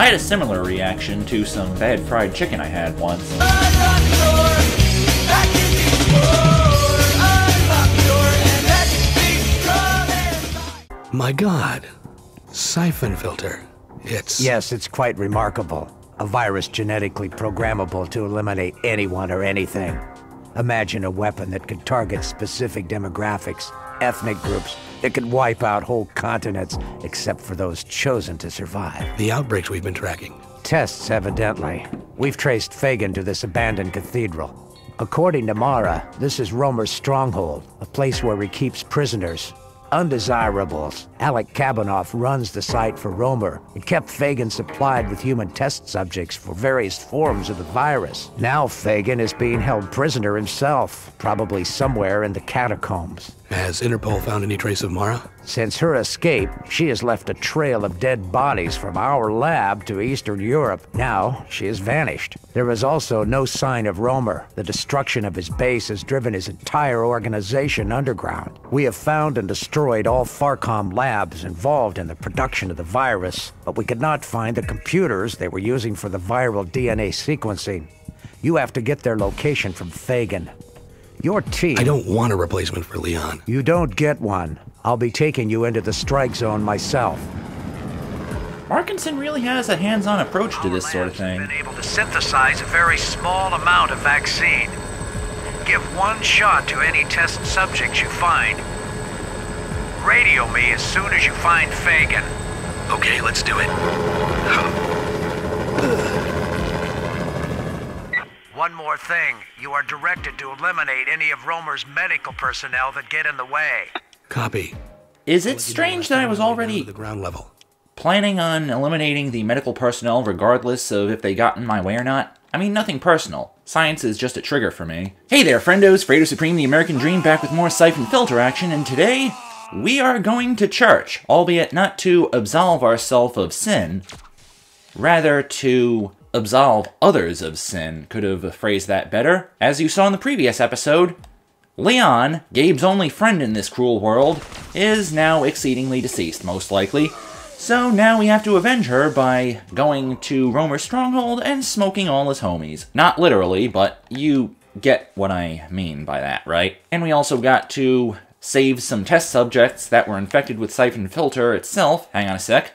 I had a similar reaction to some bad fried chicken I had once. My God, Syphon Filter. Yes, it's quite remarkable. A virus genetically programmable to eliminate anyone or anything. Imagine a weapon that could target specific demographics, ethnic groups. It could wipe out whole continents, except for those chosen to survive. The outbreaks we've been tracking. Tests, evidently. We've traced Phagan to this abandoned cathedral. According to Mara, this is Rhoemer's stronghold, a place where he keeps prisoners. Undesirables. Alec Kabanoff runs the site for Rhoemer. It kept Phagan supplied with human test subjects for various forms of the virus. Now Phagan is being held prisoner himself, probably somewhere in the catacombs. Has Interpol found any trace of Mara? Since her escape, she has left a trail of dead bodies from our lab to Eastern Europe. Now, she has vanished. There is also no sign of Rhoemer. The destruction of his base has driven his entire organization underground. We have found and destroyed all Farcom labs involved in the production of the virus, but we could not find the computers they were using for the viral DNA sequencing. You have to get their location from Phagan. Your team... I don't want a replacement for Leon. You don't get one. I'll be taking you into the strike zone myself. Markinson really has a hands-on approach to this sort of thing. Been able to synthesize a very small amount of vaccine. Give one shot to any test subjects you find. Radio me as soon as you find Phagan. Okay, let's do it. One more thing. You are directed to eliminate any of Rhoemer's medical personnel that get in the way. Copy. Is it strange that I was already the ground level? Planning on eliminating the medical personnel regardless of if they got in my way or not? I mean, nothing personal. Science is just a trigger for me. Hey there, friendos! Fredo Supreme, the American Dream, back with more Syphon Filter action, and today, we are going to church, albeit not to absolve ourselves of sin, rather to absolve others of sin. Could have phrased that better. As you saw in the previous episode, Leon, Gabe's only friend in this cruel world, is now exceedingly deceased, most likely. So now we have to avenge her by going to Rhoemer's stronghold and smoking all his homies. Not literally, but you get what I mean by that, right? And we also got to save some test subjects that were infected with Syphon Filter itself. Hang on a sec.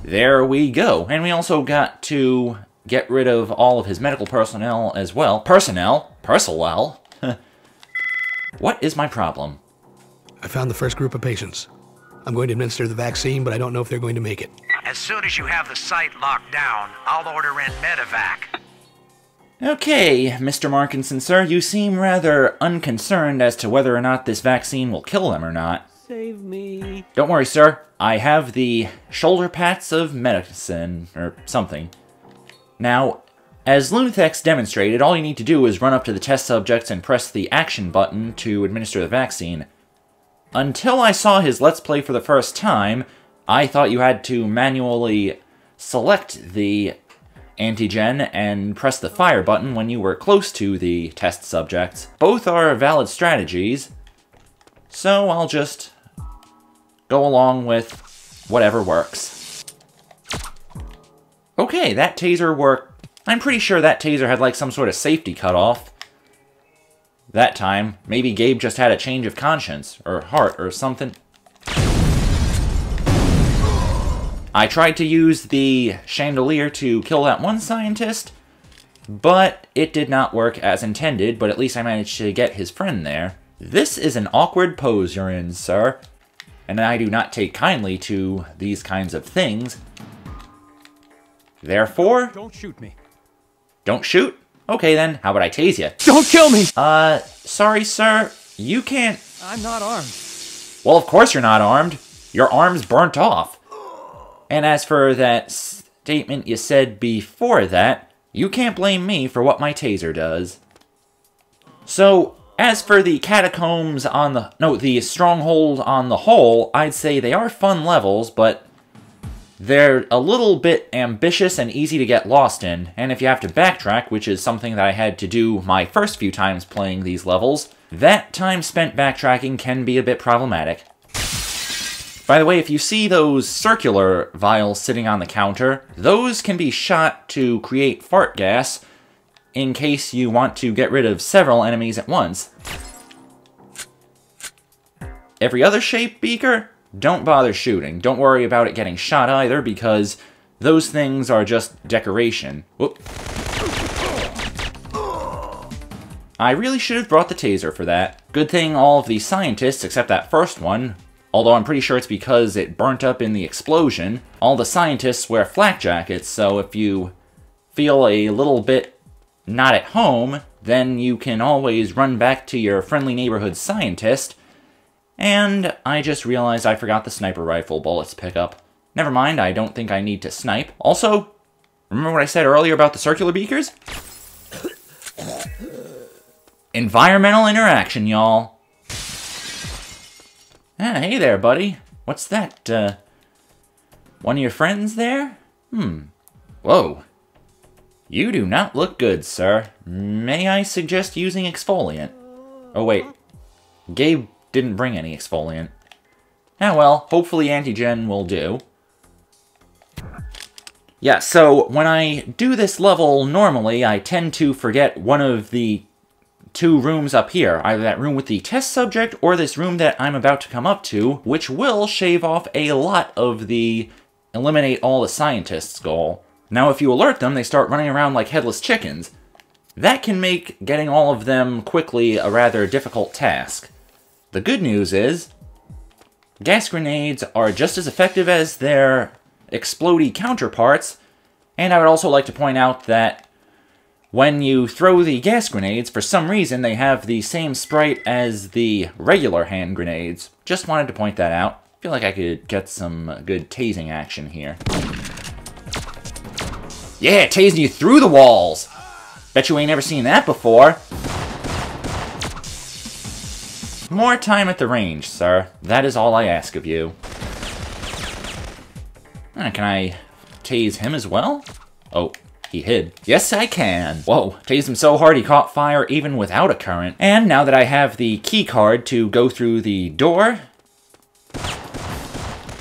There we go. And we also got to get rid of all of his medical personnel as well. Personnel? What is my problem? I found the first group of patients. I'm going to administer the vaccine, but I don't know if they're going to make it. As soon as you have the site locked down, I'll order in medevac. Okay, Mr. Markinson, sir, you seem rather unconcerned as to whether or not this vaccine will kill them or not. Save me. Don't worry, sir. I have the shoulder pats of medicine, or something. Now, as Lunathex demonstrated, all you need to do is run up to the test subjects and press the action button to administer the vaccine. Until I saw his Let's Play for the first time, I thought you had to manually select the antigen and press the fire button when you were close to the test subjects. Both are valid strategies, so I'll just go along with whatever works. Okay, that taser worked. I'm pretty sure that taser had like some sort of safety cutoff. That time, maybe Gabe just had a change of conscience, or heart, or something. I tried to use the chandelier to kill that one scientist, but it did not work as intended, but at least I managed to get his friend there. This is an awkward pose you're in, sir, and I do not take kindly to these kinds of things. Therefore... Don't shoot me. Don't shoot? Okay then, how about I tase you? Don't kill me! Sorry, sir. You can't... I'm not armed. Well, of course you're not armed. Your arm's burnt off. And as for that statement you said before that, you can't blame me for what my taser does. So, as for the catacombs on the... No, the stronghold on the whole, I'd say they are fun levels, but they're a little bit ambitious and easy to get lost in, and if you have to backtrack, which is something that I had to do my first few times playing these levels, that time spent backtracking can be a bit problematic. By the way, if you see those circular vials sitting on the counter, those can be shot to create fart gas in case you want to get rid of several enemies at once. Every other shaped beaker, don't bother shooting. Don't worry about it getting shot either, because those things are just decoration. Whoop. I really should have brought the taser for that. Good thing all of the scientists, except that first one, although I'm pretty sure it's because it burnt up in the explosion, all the scientists wear flak jackets, so if you feel a little bit not at home, then you can always run back to your friendly neighborhood scientist. And I just realized I forgot the sniper rifle bullets to pick up. Never mind, I don't think I need to snipe. Also, remember what I said earlier about the circular beakers? Environmental interaction, y'all. Ah, hey there, buddy. What's that, one of your friends there? Whoa. You do not look good, sir. May I suggest using exfoliant? Oh, wait. Gabe didn't bring any exfoliant. Ah, well, hopefully antigen will do. Yeah, so when I do this level normally, I tend to forget one of the two rooms up here, either that room with the test subject or this room that I'm about to come up to, which will shave off a lot of the eliminate all the scientists goal. Now if you alert them, they start running around like headless chickens. That can make getting all of them quickly a rather difficult task. The good news is, gas grenades are just as effective as their explodey counterparts, and I would also like to point out that when you throw the gas grenades, for some reason they have the same sprite as the regular hand grenades. Just wanted to point that out. I feel like I could get some good tasing action here. Yeah, tasing you through the walls! Bet you ain't never seen that before. More time at the range, sir. That is all I ask of you. Can I tase him as well? Oh. He hid. Yes, I can. Whoa, tased him so hard he caught fire even without a current. And now that I have the key card to go through the door...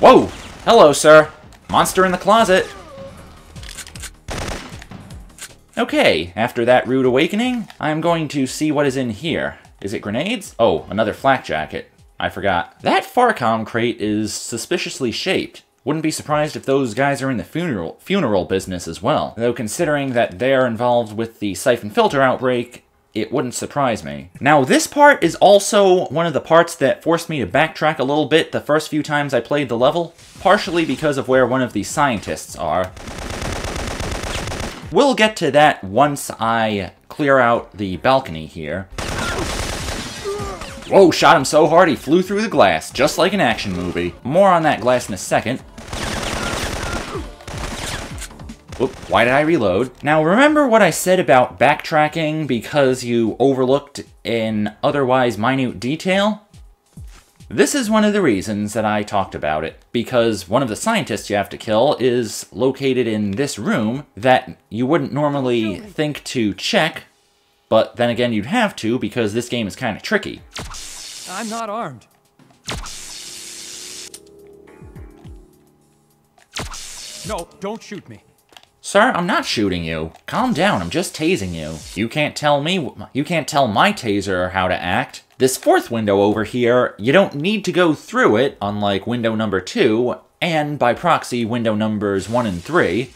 Whoa! Hello, sir. Monster in the closet. Okay, after that rude awakening, I'm going to see what is in here. Is it grenades? Oh, another flak jacket. I forgot. That Farcom crate is suspiciously shaped. Wouldn't be surprised if those guys are in the funeral business as well. Though considering that they're involved with the Syphon Filter outbreak, it wouldn't surprise me. Now this part is also one of the parts that forced me to backtrack a little bit the first few times I played the level, partially because of where one of the scientists are. We'll get to that once I clear out the balcony here. Whoa, shot him so hard he flew through the glass, just like an action movie. More on that glass in a second. Whoop, why did I reload? Now remember what I said about backtracking because you overlooked an otherwise minute detail? This is one of the reasons that I talked about it, because one of the scientists you have to kill is located in this room that you wouldn't normally think to check, but then again you'd have to because this game is kind of tricky. I'm not armed. No, don't shoot me. Sir, I'm not shooting you. Calm down, I'm just tasing you. You can't tell my taser how to act. This fourth window over here, you don't need to go through it, unlike window number 2, and by proxy, window numbers 1 and 3.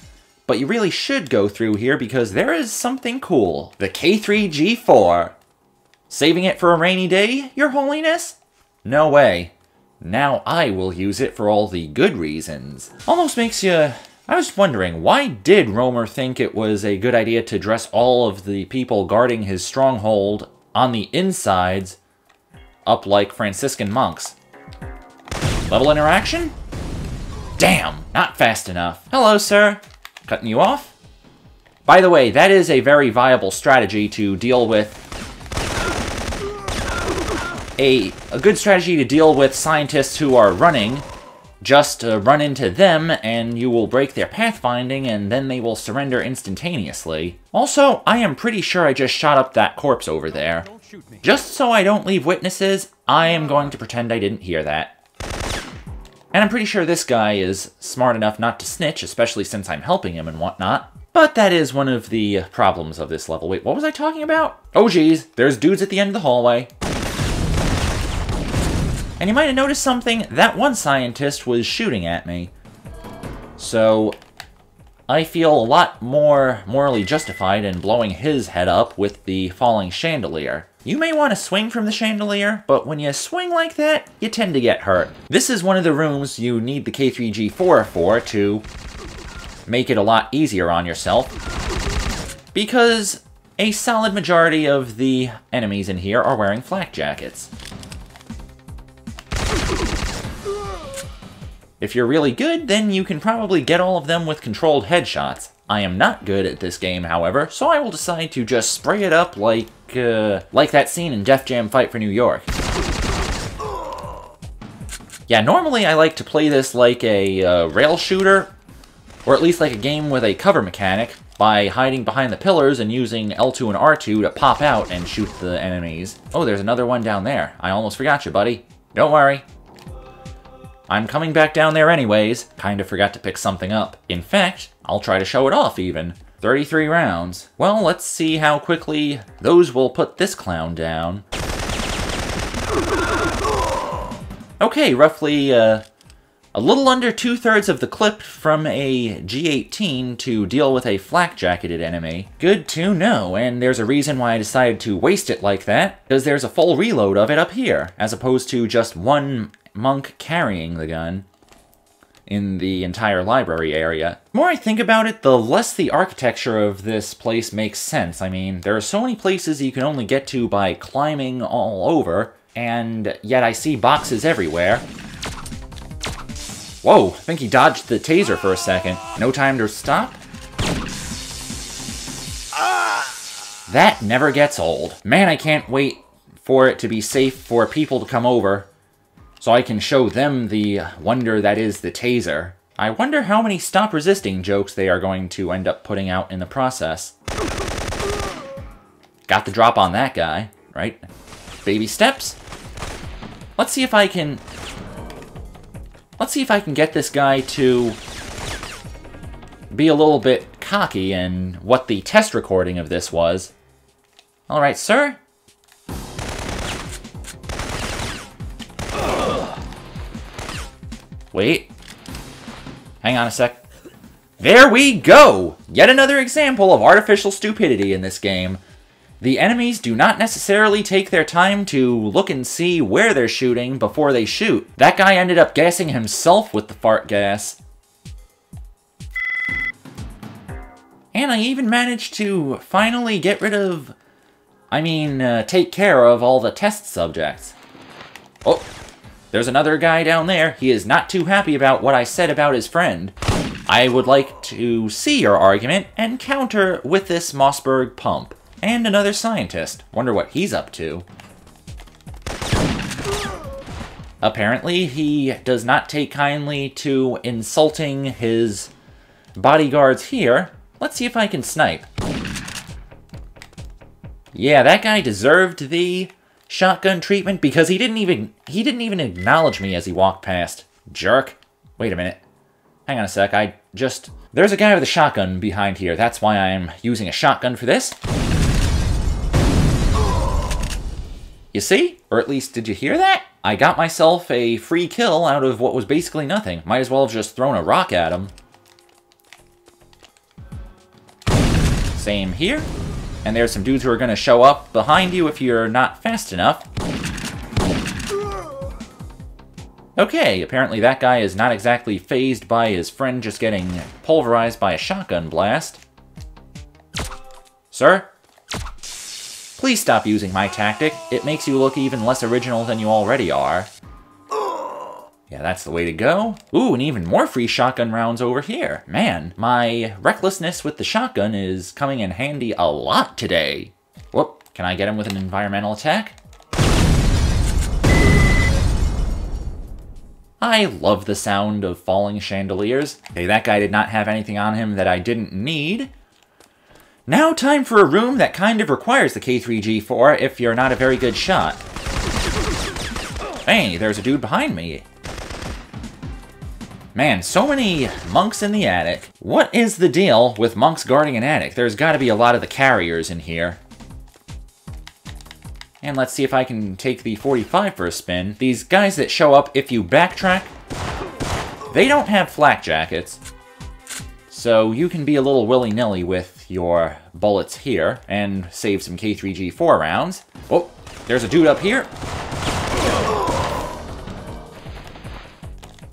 But you really should go through here because there is something cool. The K3G4. Saving it for a rainy day, Your Holiness? No way. Now I will use it for all the good reasons. Almost makes you... I was wondering, why did Rhoemer think it was a good idea to dress all of the people guarding his stronghold on the insides up like Franciscan monks? Level interaction? Damn, not fast enough. Hello, sir. Cutting you off? By the way, that is a very viable strategy to deal with... A good strategy to deal with scientists who are running. Just run into them, and you will break their pathfinding, and then they will surrender instantaneously. Also, I am pretty sure I just shot up that corpse over there. Just so I don't leave witnesses, I am going to pretend I didn't hear that. And I'm pretty sure this guy is smart enough not to snitch, especially since I'm helping him and whatnot. But that is one of the problems of this level. Wait, what was I talking about? Oh geez, there's dudes at the end of the hallway. And you might have noticed something. That one scientist was shooting at me. So I feel a lot more morally justified in blowing his head up with the falling chandelier. You may want to swing from the chandelier, but when you swing like that, you tend to get hurt. This is one of the rooms you need the K3G4 for to make it a lot easier on yourself, because a solid majority of the enemies in here are wearing flak jackets. If you're really good, then you can probably get all of them with controlled headshots. I am not good at this game, however, so I will decide to just spray it up like that scene in Def Jam Fight for New York. Yeah, normally I like to play this like a rail shooter, or at least like a game with a cover mechanic, by hiding behind the pillars and using L2 and R2 to pop out and shoot the enemies. Oh, there's another one down there. I almost forgot you, buddy. Don't worry. I'm coming back down there anyways. Kinda forgot to pick something up. In fact, I'll try to show it off even. 33 rounds. Well, let's see how quickly those will put this clown down. Okay, roughly a little under 2/3 of the clip from a G18 to deal with a flak-jacketed enemy. Good to know, and there's a reason why I decided to waste it like that, because there's a full reload of it up here, as opposed to just one monk carrying the gun in the entire library area. The more I think about it, the less the architecture of this place makes sense. I mean, there are so many places you can only get to by climbing all over, and yet I see boxes everywhere. Whoa, I think he dodged the taser for a second. No time to stop? That never gets old. Man, I can't wait for it to be safe for people to come over so I can show them the wonder that is the taser. I wonder how many stop resisting jokes they are going to end up putting out in the process. Got the drop on that guy, right? Baby steps. Let's see if I can get this guy to be a little bit cocky in what the test recording of this was. All right, sir. Wait. Hang on a sec. There we go! Yet another example of artificial stupidity in this game. The enemies do not necessarily take their time to look and see where they're shooting before they shoot. That guy ended up gassing himself with the fart gas. And I even managed to finally get rid of... take care of all the test subjects. Oh, there's another guy down there. He is not too happy about what I said about his friend. I would like to see your argument and counter with this Mossberg pump. And another scientist. Wonder what he's up to. Apparently, he does not take kindly to insulting his bodyguards here. Let's see if I can snipe. Yeah, that guy deserved the shotgun treatment because he didn't even acknowledge me as he walked past. Jerk. Wait a minute. Hang on a sec. There's a guy with a shotgun behind here. That's why I'm using a shotgun for this. You see? Or at least, did you hear that? I got myself a free kill out of what was basically nothing. Might as well have just thrown a rock at him. Same here. And there's some dudes who are going to show up behind you if you're not fast enough. Okay, apparently that guy is not exactly fazed by his friend just getting pulverized by a shotgun blast. Sir? Please stop using my tactic. It makes you look even less original than you already are. Yeah, that's the way to go. Ooh, and even more free shotgun rounds over here. Man, my recklessness with the shotgun is coming in handy a lot today. Whoop, can I get him with an environmental attack? I love the sound of falling chandeliers. Okay, that guy did not have anything on him that I didn't need. Now time for a room that kind of requires the K3G4 if you're not a very good shot. Hey, there's a dude behind me. Man, so many monks in the attic. What is the deal with monks guarding an attic? There's got to be a lot of the carriers in here. And let's see if I can take the 45 for a spin. These guys that show up if you backtrack, they don't have flak jackets. So you can be a little willy-nilly with your bullets here and save some K3G4 rounds. Oh, there's a dude up here.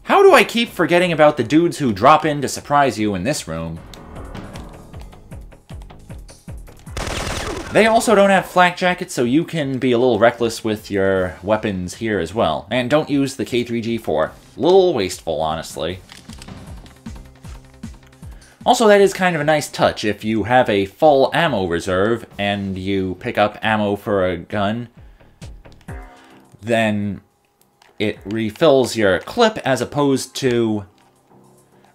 How do I keep forgetting about the dudes who drop in to surprise you in this room? They also don't have flak jackets, so you can be a little reckless with your weapons here as well. And don't use the K3G4. A little wasteful, honestly. Also, that is kind of a nice touch. If you have a full ammo reserve and you pick up ammo for a gun, then it refills your clip as opposed to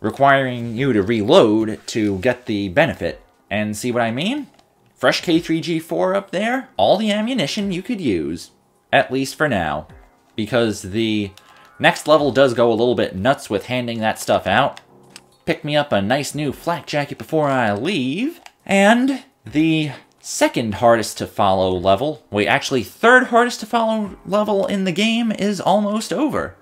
requiring you to reload to get the benefit. And see what I mean? Fresh K3G4 up there, all the ammunition you could use, at least for now. Because the next level does go a little bit nuts with handing that stuff out. Pick me up a nice new flak jacket before I leave. And the second hardest to follow level, wait, actually third hardest to follow level in the game is almost over.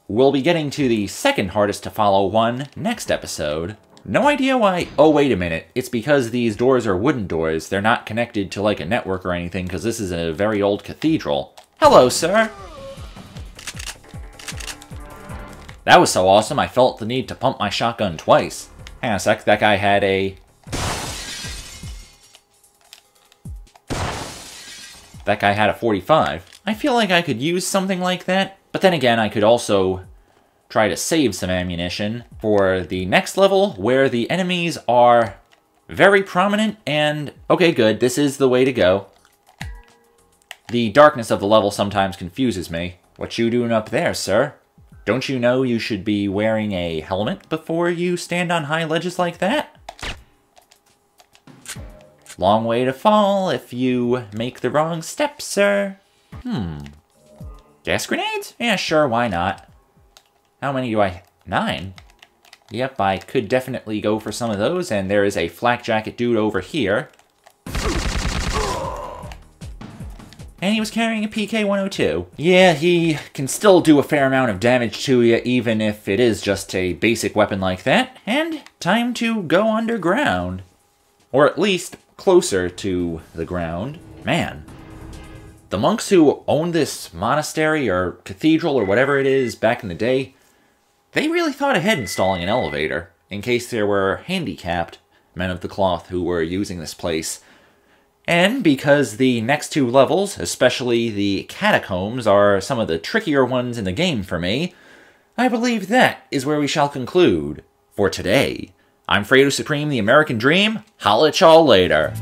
We'll be getting to the second hardest to follow one next episode. No idea why. Oh, wait a minute. It's because these doors are wooden doors. They're not connected to like a network or anything because this is a very old cathedral. Hello, sir. That was so awesome, I felt the need to pump my shotgun twice. Hang on a sec, that guy had a... That guy had a 45. I feel like I could use something like that, but then again, I could also try to save some ammunition for the next level, where the enemies are very prominent and... Okay, good, this is the way to go. The darkness of the level sometimes confuses me. What you doing up there, sir? Don't you know you should be wearing a helmet before you stand on high ledges like that? Long way to fall if you make the wrong step, sir. Gas grenades? Yeah, sure, why not? How many do I... 9? Yep, I could definitely go for some of those, and there is a flak jacket dude over here. And he was carrying a PK-102. Yeah, he can still do a fair amount of damage to you, even if it is just a basic weapon like that. And time to go underground. Or at least closer to the ground. Man. The monks who owned this monastery or cathedral or whatever it is back in the day, they really thought ahead installing an elevator, in case there were handicapped men of the cloth who were using this place. And because the next two levels, especially the catacombs, are some of the trickier ones in the game for me, I believe that is where we shall conclude for today. I'm Fredo Supreme, the American Dream. Holla at y'all later.